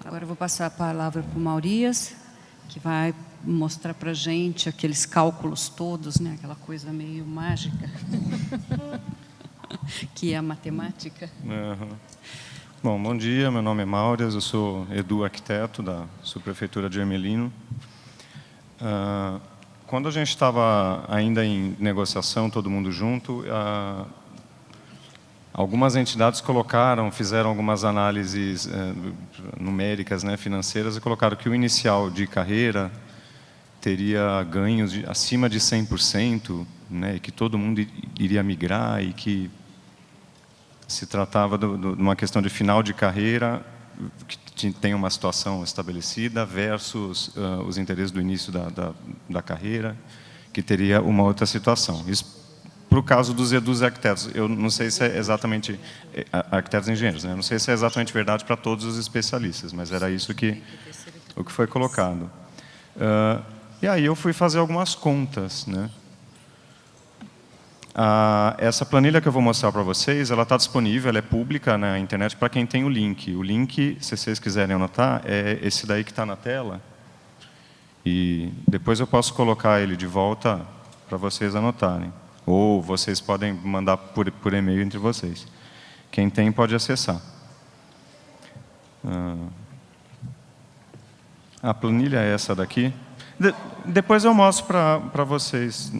Agora eu vou passar a palavra para o Maurias, que vai mostrar para a gente aqueles cálculos todos, né? Aquela coisa meio mágica, que é a matemática. Uhum. Bom dia, meu nome é Maurias, eu sou arquiteto da Subprefeitura de Ermelino. Quando a gente estava ainda em negociação, todo mundo junto, algumas entidades fizeram algumas análises numéricas, né, financeiras, e colocaram que o inicial de carreira teria ganhos acima de 100%, né, e que todo mundo iria migrar, e que se tratava de uma questão de final de carreira, que tem uma situação estabelecida, versus os interesses do início da carreira, que teria uma outra situação. Isso para o caso dos arquitetos. Eu não sei se é exatamente... arquitetos e engenheiros, né? Eu não sei se é exatamente verdade para todos os especialistas, mas era isso o que foi colocado. E aí eu fui fazer algumas contas, né? Essa planilha que eu vou mostrar para vocês, ela está disponível, ela é pública na internet para quem tem o link. O link, se vocês quiserem anotar, é esse daí que está na tela. E depois eu posso colocar ele de volta para vocês anotarem. Ou vocês podem mandar por e-mail entre vocês. Quem tem pode acessar. A planilha é essa daqui. Depois eu mostro para vocês.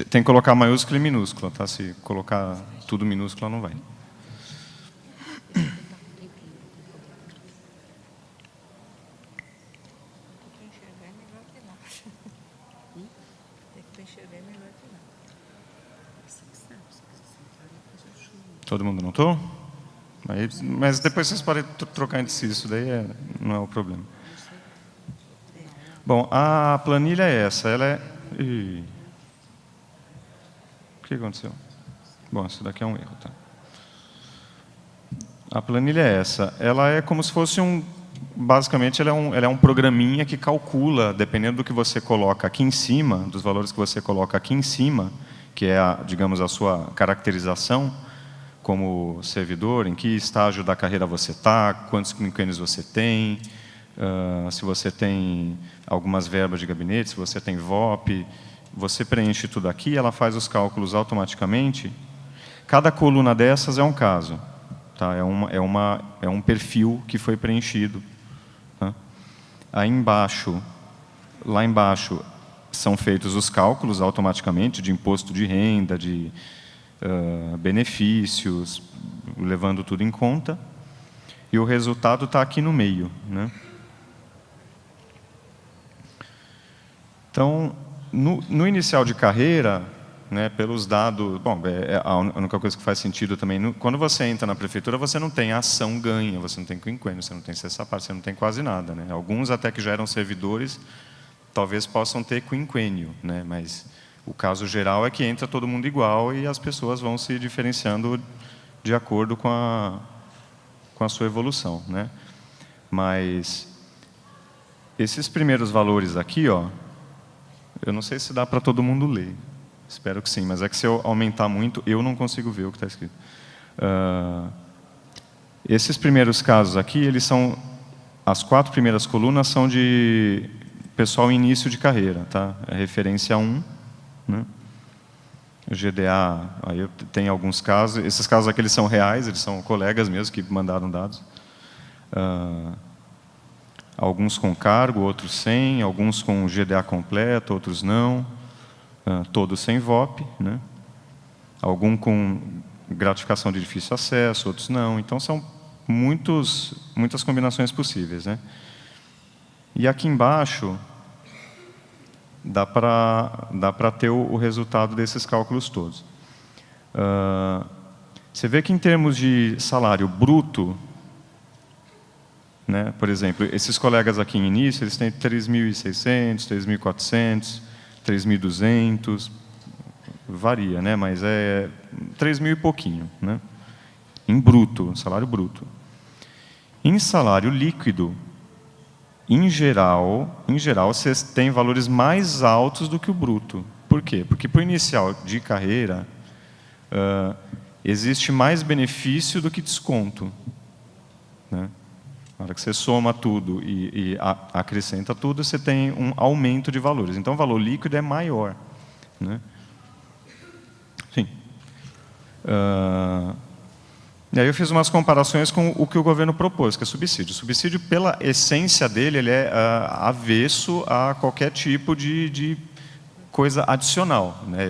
Tem que colocar maiúsculo e minúsculo, tá? Se colocar tudo minúsculo, não vai. Todo mundo notou? Mas depois vocês podem trocar entre si, isso daí não é o problema. Bom, a planilha é essa, ela é... O que aconteceu? Bom, isso daqui é um erro, tá? A planilha é essa. Ela é como se fosse basicamente, ela é um programinha que calcula, dependendo do que você coloca aqui em cima, dos valores que você coloca aqui em cima, que é, digamos, a sua caracterização como servidor, em que estágio da carreira você está, quantos quinquênios você tem, se você tem algumas verbas de gabinete, se você tem VOP. Você preenche tudo aqui, ela faz os cálculos automaticamente. Cada coluna dessas é um caso, tá? É um perfil que foi preenchido. Tá? Aí embaixo, lá embaixo, são feitos os cálculos automaticamente de imposto de renda, de benefícios, levando tudo em conta. E o resultado está aqui no meio, né? Então, no inicial de carreira, né, pelos dados... Bom, é a única coisa que faz sentido também. Quando você entra na prefeitura, você não tem ação ganha, você não tem quinquênio, você não tem cessa-parte, você não tem quase nada, né? Alguns, até que já eram servidores, talvez possam ter quinquênio, né? Mas o caso geral é que entra todo mundo igual e as pessoas vão se diferenciando de acordo com a sua evolução, né? Mas esses primeiros valores aqui, ó, eu não sei se dá para todo mundo ler. Espero que sim, mas é que se eu aumentar muito, eu não consigo ver o que está escrito. Esses primeiros casos aqui, eles são... As 4 primeiras colunas são de pessoal em início de carreira, tá? É referência 1, né? O GDA, aí tem alguns casos. Esses casos aqui, eles são reais, eles são colegas mesmo que mandaram dados. Alguns com cargo, outros sem, alguns com GDA completo, outros não, todos sem VOP, né? Algum com gratificação de difícil acesso, outros não. Então, são muitas combinações possíveis, né? E aqui embaixo, dá para ter o resultado desses cálculos todos. Você vê que, em termos de salário bruto, né? Por exemplo, esses colegas aqui em início, eles têm 3.600, 3.400, 3.200, varia, né? Mas é 3.000 e pouquinho, né? Em bruto, salário bruto. Em salário líquido, em geral, vocês têm valores mais altos do que o bruto. Por quê? Porque para o inicial de carreira, existe mais benefício do que desconto, né? Na hora que você soma tudo e acrescenta tudo, você tem um aumento de valores. Então, o valor líquido é maior, né? Enfim. E aí eu fiz umas comparações com o que o governo propôs, que é subsídio. O subsídio, pela essência dele, ele é avesso a qualquer tipo de coisa adicional, né?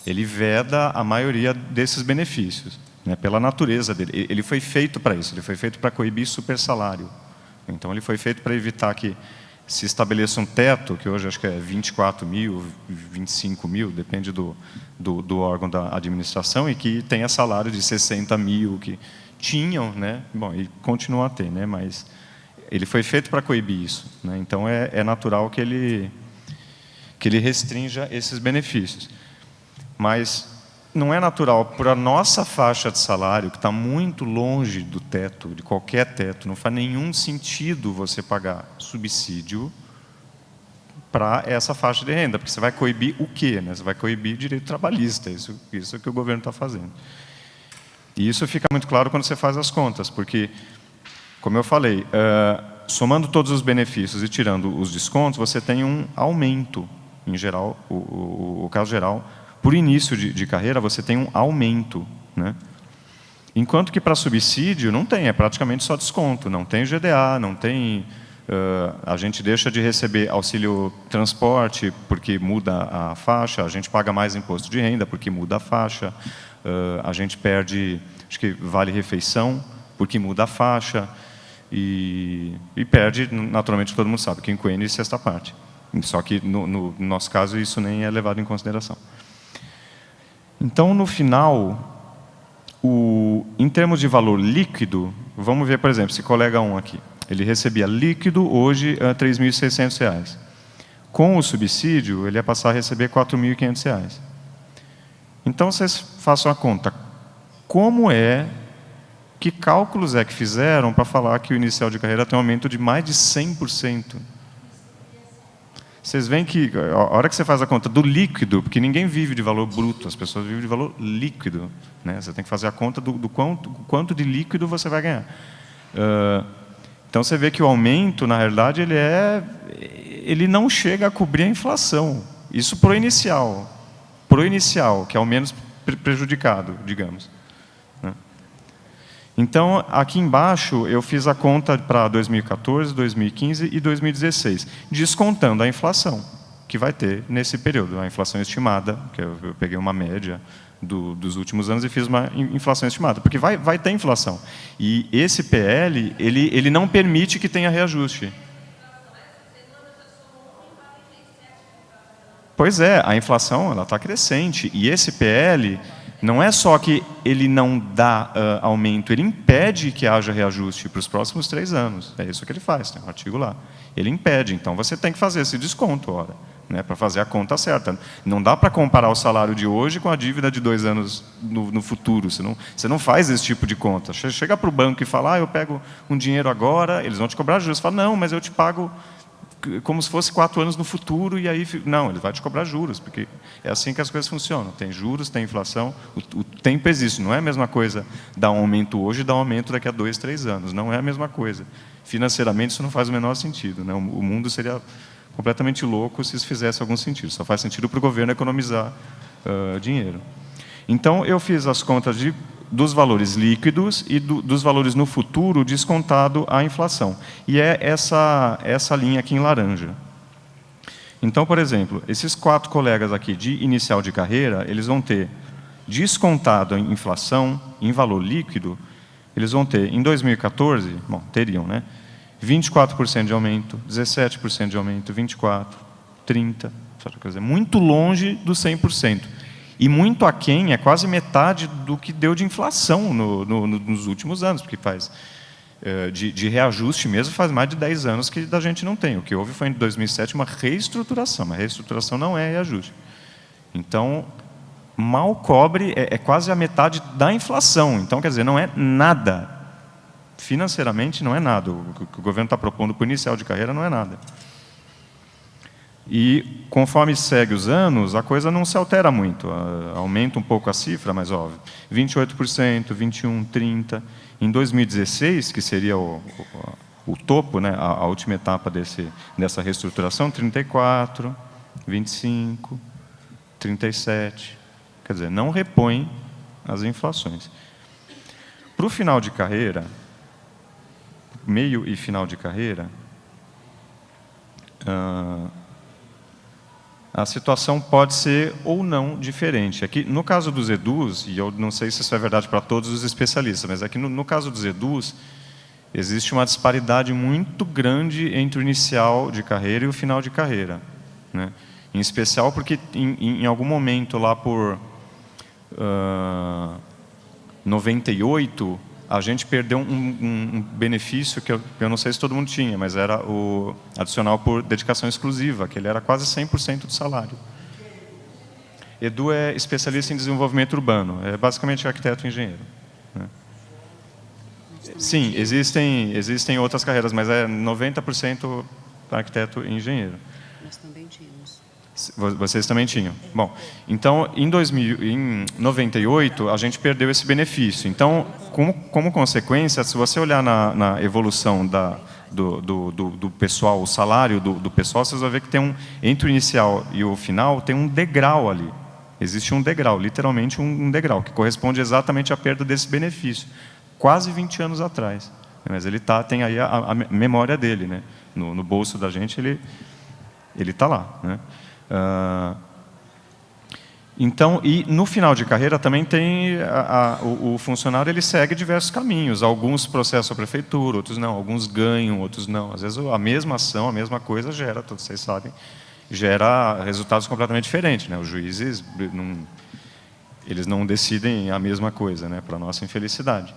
Ele veda a maioria desses benefícios, né, pela natureza dele. Ele foi feito para isso, ele foi feito para coibir supersalário. Então, ele foi feito para evitar que se estabeleça um teto, que hoje acho que é 24 mil, 25 mil, depende do órgão da administração, e que tenha salário de 60 mil, que tinham, né? Bom, e continuam a ter, né? Mas ele foi feito para coibir isso, né? Então, é natural que ele restrinja esses benefícios. Mas não é natural, por a nossa faixa de salário, que está muito longe do teto, de qualquer teto, não faz nenhum sentido você pagar subsídio para essa faixa de renda, porque você vai coibir o quê, né? Você vai coibir direito trabalhista, isso é que o governo está fazendo. E isso fica muito claro quando você faz as contas, porque, como eu falei, somando todos os benefícios e tirando os descontos, você tem um aumento, em geral, o caso geral. Por início de carreira, você tem um aumento, né? Enquanto que para subsídio não tem, é praticamente só desconto, não tem GDA, não tem... a gente deixa de receber auxílio transporte porque muda a faixa, a gente paga mais imposto de renda porque muda a faixa, a gente perde, acho que vale refeição porque muda a faixa, e perde, naturalmente, todo mundo sabe, quinquênio e sexta parte. Só que, no nosso caso, isso nem é levado em consideração. Então, no final, em termos de valor líquido, vamos ver, por exemplo, esse colega 1 aqui. Ele recebia líquido, hoje, R$ 3.600. Com o subsídio, ele ia passar a receber R$ 4.500. Então, vocês façam a conta. Que cálculos é que fizeram para falar que o inicial de carreira tem um aumento de mais de 100%? Vocês veem que, a hora que você faz a conta do líquido, porque ninguém vive de valor bruto, as pessoas vivem de valor líquido, né? Você tem que fazer a conta do quanto de líquido você vai ganhar. Então, você vê que o aumento, na realidade, ele não chega a cobrir a inflação. Isso pro inicial, que é o menos prejudicado, digamos. Então, aqui embaixo, eu fiz a conta para 2014, 2015 e 2016, descontando a inflação que vai ter nesse período. A inflação estimada, que eu peguei uma média dos últimos anos e fiz uma inflação estimada, porque vai ter inflação. E esse PL, ele não permite que tenha reajuste. Pois é, a inflação está crescente, e esse PL... Não é só que ele não dá aumento, ele impede que haja reajuste para os próximos 3 anos. É isso que ele faz, tem um artigo lá. Ele impede, então você tem que fazer esse desconto, ora, né, para fazer a conta certa. Não dá para comparar o salário de hoje com a dívida de 2 anos no futuro. Você não faz esse tipo de conta. Chega para o banco e fala, eu pego um dinheiro agora, eles vão te cobrar juros. Você fala, não, mas eu te pago como se fosse 4 anos no futuro, e aí, não, ele vai te cobrar juros, porque é assim que as coisas funcionam. Tem juros, tem inflação, o tempo existe. Não é a mesma coisa dar um aumento hoje e dar um aumento daqui a 2, 3 anos. Não é a mesma coisa. Financeiramente, isso não faz o menor sentido, né? O mundo seria completamente louco se isso fizesse algum sentido. Só faz sentido para o governo economizar dinheiro. Então, eu fiz as contas dos valores líquidos e dos valores no futuro descontado a inflação. E é essa linha aqui em laranja. Então, por exemplo, esses 4 colegas aqui de inicial de carreira, eles vão ter descontado a inflação em valor líquido, eles vão ter, em 2014, bom, teriam, né? 24% de aumento, 17% de aumento, 24%, 30%, quer dizer, muito longe do 100%. E muito aquém, é quase metade do que deu de inflação nos últimos anos, porque faz de reajuste mesmo, faz mais de 10 anos que a gente não tem. O que houve foi, em 2007, uma reestruturação. Uma reestruturação não é reajuste. Então, mal cobre, é quase a metade da inflação. Então, quer dizer, não é nada. Financeiramente, não é nada. O que o governo está propondo para o inicial de carreira não é nada. E, conforme segue os anos, a coisa não se altera muito. Aumenta um pouco a cifra, mas, óbvio, 28%, 21%, 30%. Em 2016, que seria o topo, né, a última etapa dessa reestruturação, 34%, 25%, 37%. Quer dizer, não repõe as inflações. Para o final de carreira, meio e final de carreira, a situação pode ser ou não diferente. Aqui, no caso dos EDUs, e eu não sei se isso é verdade para todos os especialistas, mas aqui no caso dos EDUs, existe uma disparidade muito grande entre o inicial de carreira e o final de carreira, né? Em especial porque, em algum momento, lá por 98, a gente perdeu um benefício que eu não sei se todo mundo tinha, mas era o adicional por dedicação exclusiva, que ele era quase 100% do salário. Edu é especialista em desenvolvimento urbano, é basicamente arquiteto e engenheiro, né? Sim, existem outras carreiras, mas é 90% arquiteto e engenheiro. Nós também tínhamos. Vocês também tinham. Bom, então, em 98, a gente perdeu esse benefício. Então, como consequência, se você olhar na evolução do pessoal, o salário do pessoal, vocês vão ver que tem entre o inicial e o final, tem um degrau ali. Existe um degrau, literalmente um degrau, que corresponde exatamente à perda desse benefício. Quase 20 anos atrás. Mas ele tem aí a memória dele, né? No bolso da gente, ele está lá, né? Então, e no final de carreira também tem o funcionário, ele segue diversos caminhos. Alguns processam a prefeitura, outros não. Alguns ganham, outros não. Às vezes a mesma ação, a mesma coisa gera, todos vocês sabem, gera resultados completamente diferentes, né? Os juízes eles não decidem a mesma coisa, né? Para a nossa infelicidade.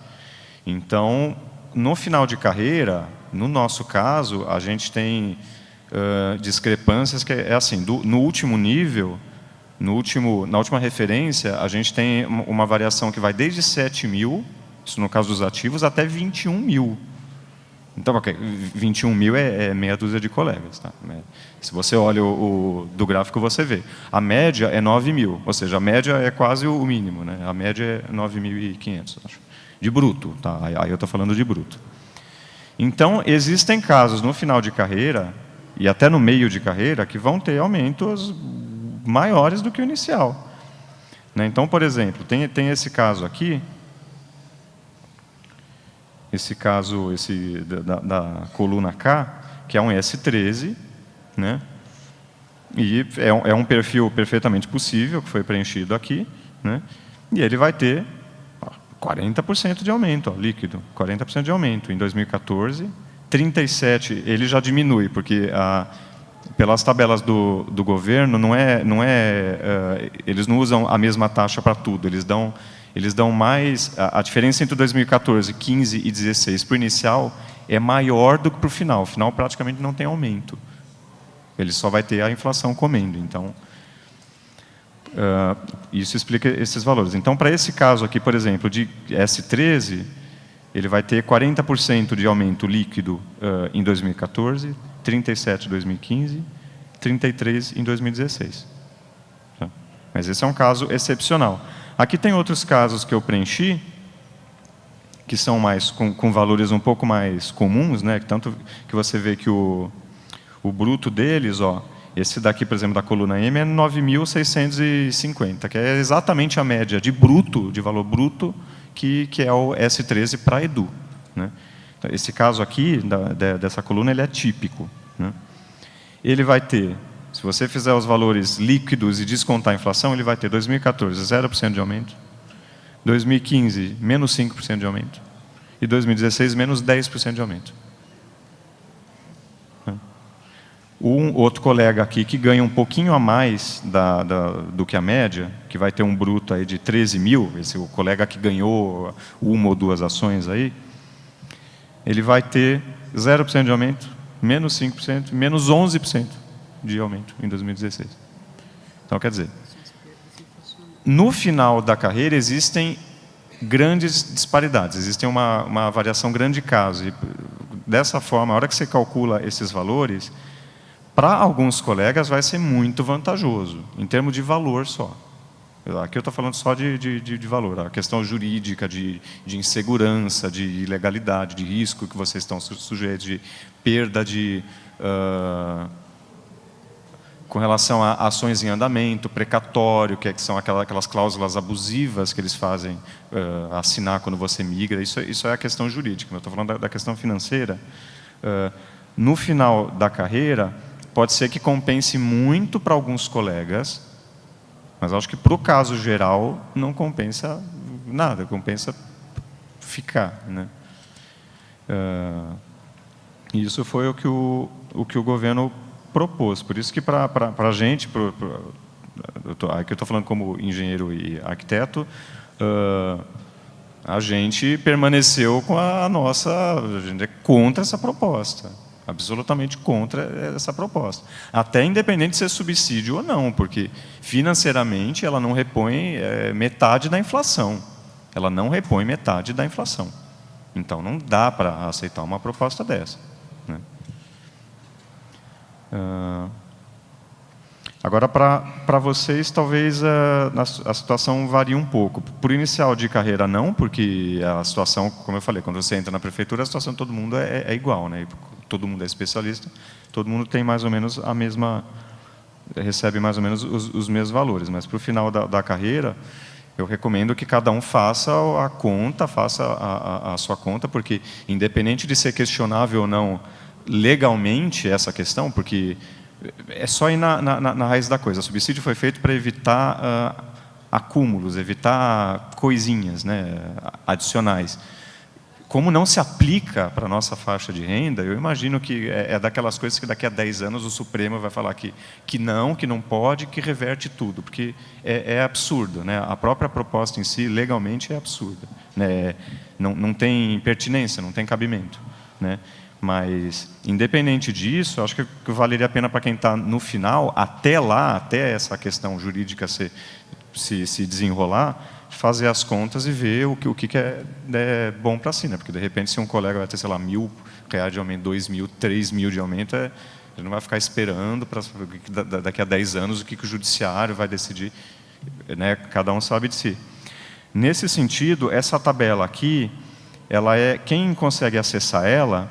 Então, no final de carreira, no nosso caso, a gente tem discrepâncias que é assim, no último nível, na última referência, a gente tem uma variação que vai desde 7 mil, isso no caso dos ativos, até 21 mil. Então, 21 mil é meia dúzia de colegas. Tá? Se você olha do gráfico, você vê. A média é 9 mil, ou seja, a média é quase o mínimo, né? A média é 9.500, acho, de bruto. Tá? Aí eu estou falando de bruto. Então, existem casos no final de carreira, e até no meio de carreira, que vão ter aumentos maiores do que o inicial. Né? Então, por exemplo, tem esse caso aqui, esse caso da coluna K, que é um S13, né? E é um perfil perfeitamente possível, que foi preenchido aqui, né? E ele vai ter 40% de aumento, ó, líquido, 40% de aumento em 2014, 37% ele já diminui, porque pelas tabelas do governo eles não usam a mesma taxa para tudo, eles dão mais, a diferença entre 2014, 15 e 16 para o inicial é maior do que para o final. O final praticamente não tem aumento. Ele só vai ter a inflação comendo. Então, isso explica esses valores. Então, para esse caso aqui, por exemplo, de S13, ele vai ter 40% de aumento líquido em 2014, 37% em 2015, 33% em 2016. Tá? Mas esse é um caso excepcional. Aqui tem outros casos que eu preenchi, que são mais com valores um pouco mais comuns, né? Tanto que você vê que o bruto deles, ó, esse daqui, por exemplo, da coluna M é 9.650, que é exatamente a média de valor bruto, que é o S13 para Edu. Né? Então, esse caso aqui, dessa coluna, ele é típico. Né? Ele vai ter, se você fizer os valores líquidos e descontar a inflação, ele vai ter 2014, 0% de aumento, 2015, menos 5% de aumento, e 2016, menos 10% de aumento. Um outro colega aqui que ganha um pouquinho a mais do que a média, que vai ter um bruto aí de 13 mil, esse o colega que ganhou uma ou duas ações aí, ele vai ter 0% de aumento, menos 5%, menos 11% de aumento em 2016. Então, quer dizer, no final da carreira existem grandes disparidades, existe uma variação grande de casos. E dessa forma, a hora que você calcula esses valores, para alguns colegas vai ser muito vantajoso, em termos de valor só. Aqui eu estou falando só de valor, a questão jurídica, de insegurança, de ilegalidade, de risco que vocês estão sujeitos, de perda com relação a ações em andamento, precatório, que são aquelas cláusulas abusivas que eles fazem assinar quando você migra. Isso é a questão jurídica. Eu estou falando da questão financeira. No final da carreira, pode ser que compense muito para alguns colegas, mas acho que para o caso geral não compensa nada, compensa ficar, né? Isso foi o que o governo propôs. Por isso que para a gente, aqui eu estou falando como engenheiro e arquiteto, a gente permaneceu com a gente é contra essa proposta, absolutamente contra essa proposta. Até independente de ser subsídio ou não, porque financeiramente ela não repõe metade da inflação. Ela não repõe metade da inflação. Então não dá para aceitar uma proposta dessa, né? Agora, para vocês, talvez a situação varie um pouco. Por inicial de carreira, não, porque a situação, como eu falei, quando você entra na prefeitura, a situação de todo mundo é igual, né? Todo mundo é especialista, todo mundo tem mais ou menos a mesma, recebe mais ou menos os mesmos valores. Mas para o final da carreira, eu recomendo que cada um faça a conta, faça a sua conta, porque independente de ser questionável ou não legalmente essa questão, porque é só ir na raiz da coisa. O subsídio foi feito para evitar acúmulos, evitar coisinhas, né, adicionais. Como não se aplica para a nossa faixa de renda, eu imagino que é daquelas coisas que daqui a 10 anos o Supremo vai falar que não pode, que reverte tudo, porque é absurdo, né? A própria proposta em si, legalmente, é absurda, né? Não tem pertinência, não tem cabimento, né? Mas, independente disso, acho que valeria a pena para quem está no final, até essa questão jurídica se desenrolar, fazer as contas e ver o que é bom para si, né? Porque, de repente, se um colega vai ter, sei lá, R$1.000 de aumento, 2.000, 3.000 de aumento, ele não vai ficar esperando daqui a 10 anos o que o judiciário vai decidir, né? Cada um sabe de si. Nesse sentido, essa tabela aqui, quem consegue acessar ela,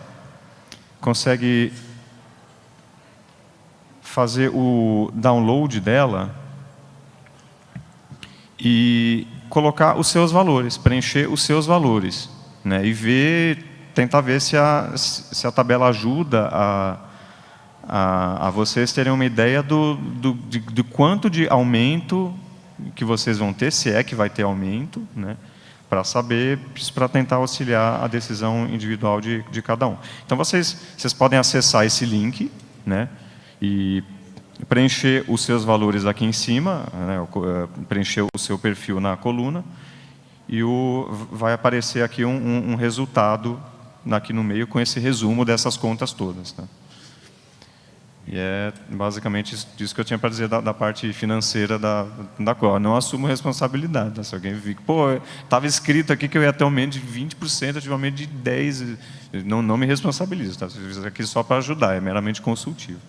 consegue fazer o download dela e colocar os seus valores, preencher os seus valores, né? E tentar ver se a tabela ajuda a vocês terem uma ideia do quanto de aumento que vocês vão ter, se é que vai ter aumento, né? Para saber, para tentar auxiliar a decisão individual de cada um. Então, vocês podem acessar esse link, né, e preencher os seus valores aqui em cima, né, preencher o seu perfil na coluna, e vai aparecer aqui um resultado aqui no meio com esse resumo dessas contas todas, tá? E é basicamente isso que eu tinha para dizer da parte financeira da qual eu não assumo responsabilidade. Tá? Se alguém vir, estava escrito aqui que eu ia ter aumento de 20%, eu tive aumento de 10%, não me responsabilizo. Tá? Isso aqui só para ajudar, é meramente consultivo.